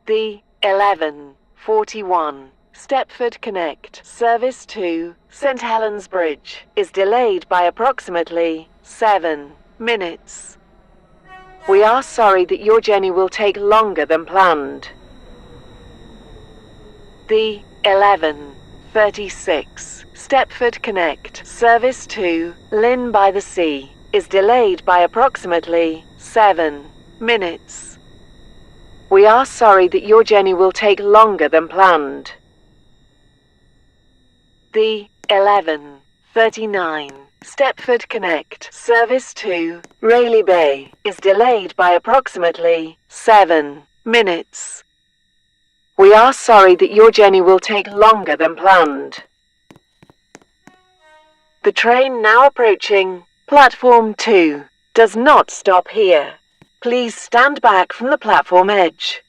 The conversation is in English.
The 11:41 Stepford Connect service to St. Helens Bridge is delayed by approximately 7 minutes. We are sorry that your journey will take longer than planned. The 11:36 Stepford Connect service to Lynn by the Sea is delayed by approximately 7 minutes. We are sorry that your journey will take longer than planned. The 11:39 Stepford Connect service to Rayleigh Bay is delayed by approximately 7 minutes. We are sorry that your journey will take longer than planned. The train now approaching Platform 2 does not stop here. Please stand back from the platform edge.